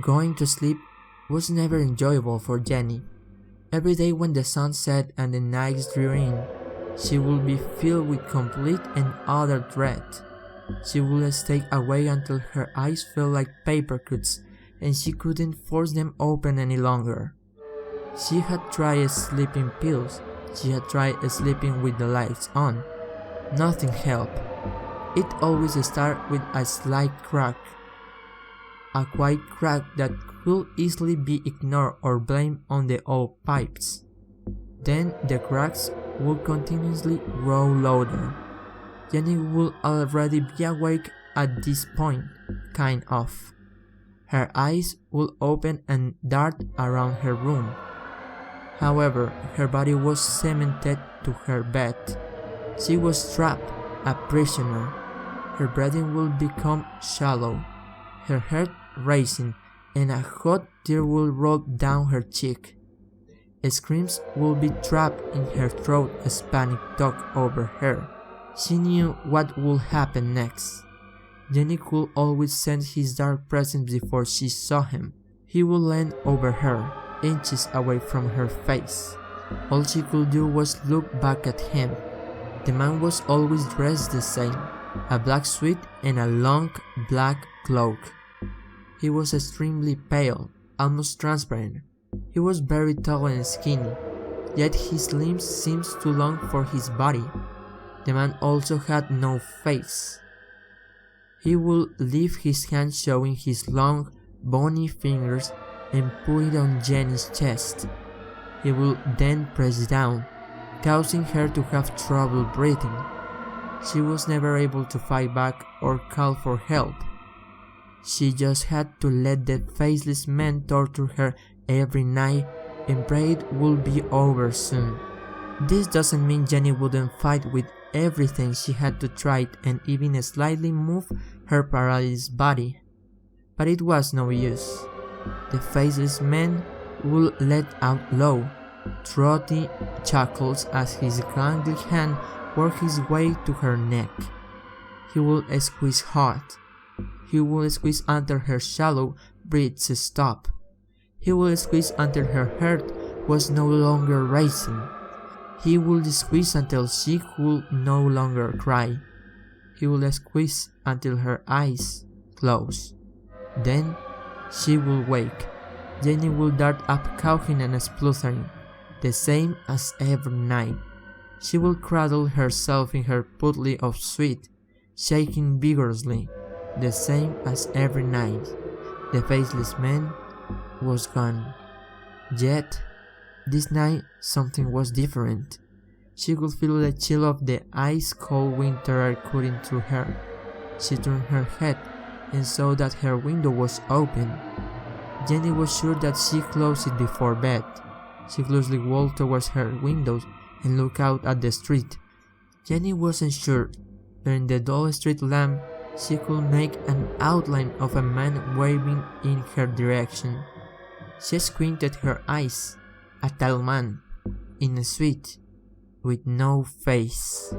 Going to sleep was never enjoyable for Jenny. Every day when the sun set and the nights drew in, she would be filled with complete and utter dread. She would stay awake until her eyes felt like paper cuts and she couldn't force them open any longer. She had tried sleeping pills, she had tried sleeping with the lights on. Nothing helped. It always started with a slight crack. A quiet crack that could easily be ignored or blamed on the old pipes. Then the cracks would continuously grow louder. Jenny would already be awake at this point, kind of. Her eyes would open and dart around her room. However, her body was cemented to her bed. She was trapped, a prisoner. Her breathing would become shallow, her heart racing, and a hot tear would roll down her cheek. Screams would be trapped in her throat as panic took over her. She knew what would happen next. Jenny could always sense his dark presence before she saw him. He would lean over her, inches away from her face. All she could do was look back at him. The man was always dressed the same, a black suit and a long black cloak. He was extremely pale, almost transparent. He was very tall and skinny, yet his limbs seemed too long for his body. The man also had no face. He would leave his hand showing his long, bony fingers and put it on Jenny's chest. He would then press down, causing her to have trouble breathing. She was never able to fight back or call for help. She just had to let the faceless man torture her every night and pray it would be over soon. This doesn't mean Jenny wouldn't fight with everything she had to try and even slightly move her paralyzed body. But it was no use. The faceless man would let out low, throaty chuckles as his gangly hand worked his way to her neck. He would squeeze hard. He would squeeze until her shallow breaths stopped. He would squeeze until her heart was no longer racing. He would squeeze until she could no longer cry. He would squeeze until her eyes closed. Then she would wake. Jenny would dart up coughing and spluttering, the same as every night. She would cradle herself in her puddle of sweat, shaking vigorously, the same as every night. The faceless man was gone. Yet, this night something was different. She could feel the chill of the ice-cold winter air cutting through her. She turned her head and saw that her window was open. Jenny was sure that she closed it before bed. She closely walked towards her windows and looked out at the street. Jenny wasn't sure, but in the dull street lamp she could make an outline of a man waving in her direction. She squinted her eyes. A tall man, in a suit, with no face.